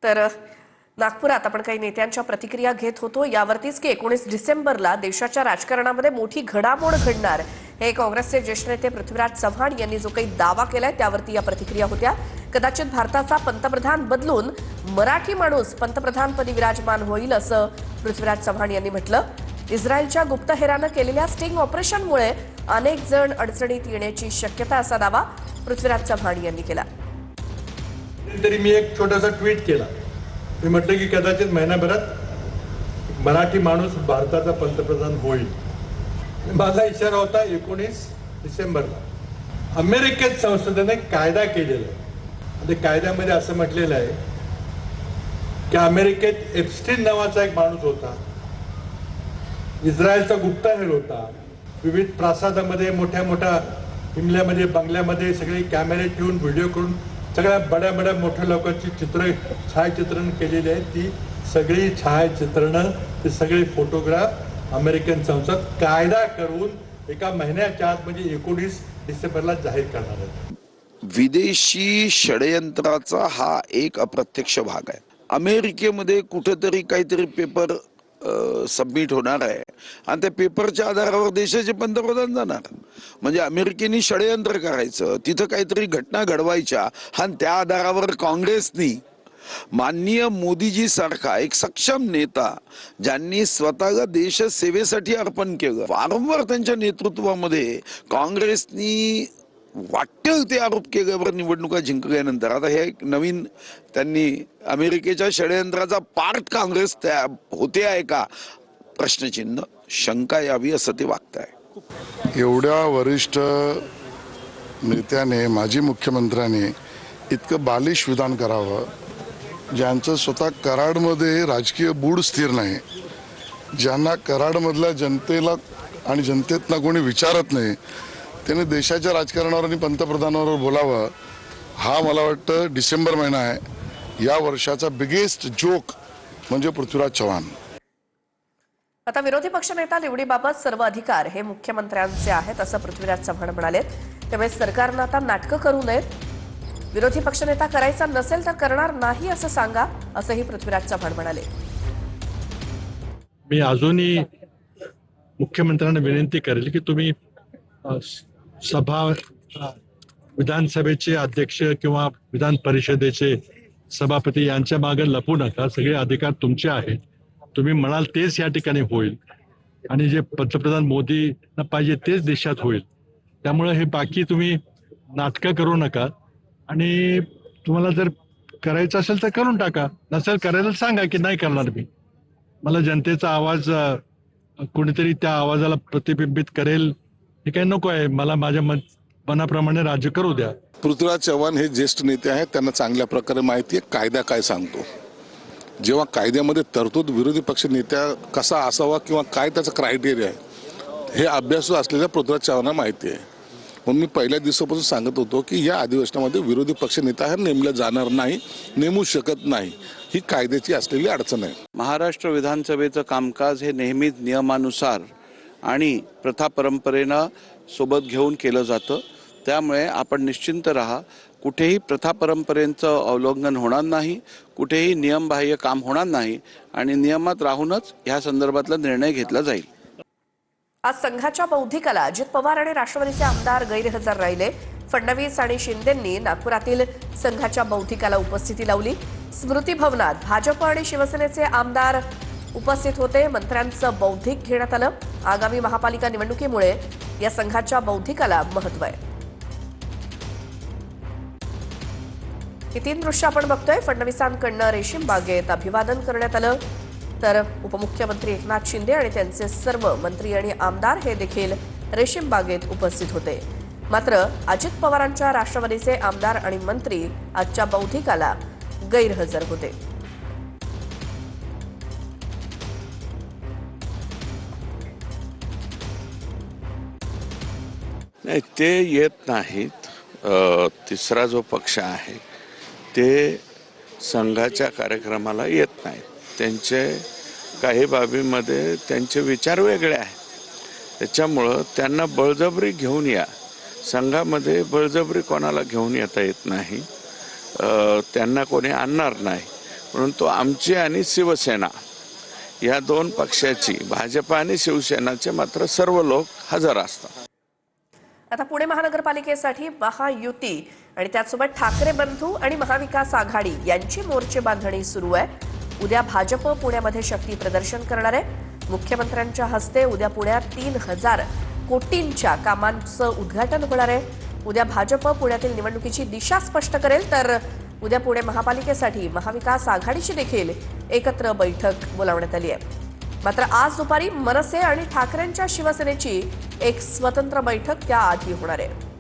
तर नागपुरात आपण काही नेत्यांच्या प्रतिक्रिया घेत होतो यावरतीच की 19 डिसेंबरला देशाच्या राजकारणामध्ये मोठी घडामोड घडणार हे काँग्रेसचे ज्येष्ठ नेते पृथ्वीराज चव्हाण यांनी जो काही दावा केलाय त्यावरती या प्रतिक्रिया होत्या। कदाचित भारताचा पंतप्रधान बदलून मराठी माणूस पंतप्रधानपदी विराजमान होईल असं पृथ्वीराज चव्हाण यांनी म्हटलं। इस्रायलच्या गुप्तहेरानं केलेल्या स्टिंग ऑपरेशनमुळे अनेक जण अडचणीत येण्याची शक्यता असा दावा पृथ्वीराज चव्हाण यांनी केला। तरी मी एक छोटासा ट्वीट केला। मी म्हटलं की कदाचित महिनाभरात मराठी माणूस भारताचा पंतप्रधान होईल। माझा इशारा होता 19 डिसेंबरला। अमेरिकेत संसदेने कायदा केलेला आहे। त्या कायद्यामध्ये असं म्हटलेलं आहे की अमेरिकेत एप्स्टीन नावाचा एक माणूस होता, इस्रायलचा गुप्तहेर होता। विविध प्रासादामध्ये मोठ्या मोठ्या हिमल्यामध्ये बंगल्यामध्ये सगळे कॅमेरे ठेवून व्हिडिओ करून सगळ्या बड्या बड्या मोठ्या लोकांची छायाचित्रण केलेली आहेत। ती सगळी छायाचित्रणं ते सगळे फोटोग्राफ अमेरिकन संसद कायदा करून एका महिन्याच्या आत म्हणजे 19 डिसेंबरला जाहीर करणार आहे। विदेशी षडयंत्राचा हा एक अप्रत्यक्ष भाग आहे। अमेरिकेमध्ये कुठेतरी काहीतरी पेपर सबमिट होणार आहे आणि त्या पेपरच्या आधारावर देशाचे पंतप्रधान जाणार। म्हणजे अमेरिकेने षडयंत्र करायचं, तिथं काहीतरी घटना घडवायच्या आणि त्या आधारावर काँग्रेसनी माननीय मोदीजी सारखा एक सक्षम नेता ज्यांनी स्वतःला देश सेवेसाठी अर्पण केलं, वारंवार त्यांच्या नेतृत्वामध्ये काँग्रेसनी वाटेल ते आरोप केल्यावर निवडणुका जिंकल्यानंतर आता हे एक नवीन त्यांनी अमेरिकेच्या षडयंत्राचा पार्ट काँग्रेस होते आहे का प्रश्नचिन्ह शंका यावी असं ते वागत आहे। एवढ्या वरिष्ठ नेत्याने माजी मुख्यमंत्र्याने इतकं बालिश विधान करावं, ज्यांचं स्वतः कराडमध्ये राजकीय बूड स्थिर नाही, ज्यांना कराडमधल्या जनतेला आणि जनतेतनं कोणी विचारत नाही, त्याने देशाच्या राजकारणावर आणि पंतप्रधानावर बोलावं। हा मला वाटतं डिसेंबर महिना आहे, या वर्षाचा बिगेस्ट जोक म्हणजे पृथ्वीराज चव्हाण। आता विरोधी पक्षनेता निवडीबाबत सर्व अधिकार हे मुख्यमंत्र्यांचे आहेत असं पृथ्वीराज चव्हाण म्हणाले। त्यामुळे सरकारनं आता नाटकं करू नयेत, विरोधी पक्षनेता करायचा नसेल तर करणार नाही असं सांगा असंही पृथ्वीराज चव्हाण म्हणाले। मी अजूनही मुख्यमंत्र्यांना विनंती करेल की तुम्ही सभा विधानसभेचे अध्यक्ष किंवा विधान परिषदेचे सभापती यांच्या मागे लपू नका। सगळे अधिकार तुमचे आहेत, तुम्ही म्हणाल तेच या ठिकाणी होईल आणि जे पंतप्रधान मोदी पाहिजे तेच देशात होईल। त्यामुळे हे बाकी तुम्ही नाटकं करू नका आणि तुम्हाला जर करायचं असेल तर करून टाका, नसेल करायला सांगा की नाही करणार मी। मला जनतेचा आवाज कोणीतरी त्या आवाजाला प्रतिबिंबित करेल हे काही नको आहे, मला माझ्या मनाप्रमाणे राज्य करू द्या। पृथ्वीराज चव्हाण हे ज्येष्ठ नेते आहेत, त्यांना चांगल्या प्रकारे माहिती आहे कायदा काय सांगतो। जेव्हा कायद्यामध्ये तरतूद विरोधी पक्ष नेत्या कसा असावा किंवा काय त्याचा क्रायटेरिया आहे हे अभ्यासू असलेल्या पृथ्वीराज चव्हाणांना माहिती आहे। म्हणून मी पहिल्या दिवसापासून सांगत होतो की या अधिवेशनामध्ये विरोधी पक्ष नेता हे नेमला जाणार नाही, नेमू शकत नाही, ही कायद्याची असलेली अडचण आहे। महाराष्ट्र विधानसभेचं कामकाज हे नेहमीच नियमानुसार आणि प्रथा परंपरेनं सोबत घेऊन केलं जातं। त्यामुळे आपण निश्चिंत राहा, कुठेही प्रथा परंपरेचं अवलंबन होणार नाही, कुठेही नियमबाह्य काम होणार नाही आणि नियमात राहूनच ह्या संदर्भातला निर्णय घेतला जाईल। आज संघाच्या बौद्धिकाला अजित पवार आणि राष्ट्रवादीचे आमदार गैरहजर राहिले। फडणवीस आणि शिंदेंनी नागपुरातील संघाच्या बौद्धिकाला उपस्थिती लावली। स्मृती भवनात भाजप आणि शिवसेनेचे आमदार उपस्थित होते। मंत्र्यांचं बौद्धिक घेण्यात आलं। आगामी महापालिका निवडणुकीमुळे या संघाच्या बौद्धिकाला महत्त्व आहे। ही 3 दृश्य आपण बघतोय। फडणवीसांकडनं रेशीम बागेत अभिवादन करण्यात आलं, तर उपमुख्यमंत्री एकनाथ शिंदे आणि त्यांचे सर्व मंत्री आणि आमदार हे देखील रेशीम बागेत उपस्थित होते। मात्र अजित पवारांच्या राष्ट्रवादीचे आमदार आणि मंत्री आजच्या बौद्धिकाला गैरहजर होते। नाही, ते येत नाहीत। तिसरा जो पक्ष आहे ते संघाच्या कार्यक्रमाला येत नाहीत। त्यांचे काही बाबीमध्ये त्यांचे विचार वेगळे आहेत, त्याच्यामुळं त्यांना बळजबरी घेऊन या। संघामध्ये बळजबरी कोणाला घेऊन येता येत नाही, त्यांना कोणी आणणार नाही। परंतु आमची आणि शिवसेना या दोन पक्षाची, भाजप आणि शिवसेनाचे मात्र सर्व लोक हजर असतात. आता पुणे महानगरपालिकेसाठी महायुती आणि त्याचसोबत ठाकरे बंधू आणि महाविकास आघाडी यांची मोर्चे बांधणी सुरू आहे. उद्या भाजप पुण्यामध्ये शक्ती प्रदर्शन करणार आहे. मुख्यमंत्र्यांच्या हस्ते उद्या पुण्यात 3,000 कोटींच्या कामांचं उद्घाटन होणार आहे. उद्या भाजप पुण्यातील निवडणुकीची दिशा स्पष्ट करेल, तर उद्या पुणे महापालिकेसाठी महाविकास आघाडीची देखील एकत्र बैठक बोलावण्यात आली आहे. मात्र आज दुपारी मनसे आणि ठाकरेंच्या शिवसेनेची एक स्वतंत्र बैठक त्याआधी होणार आहे.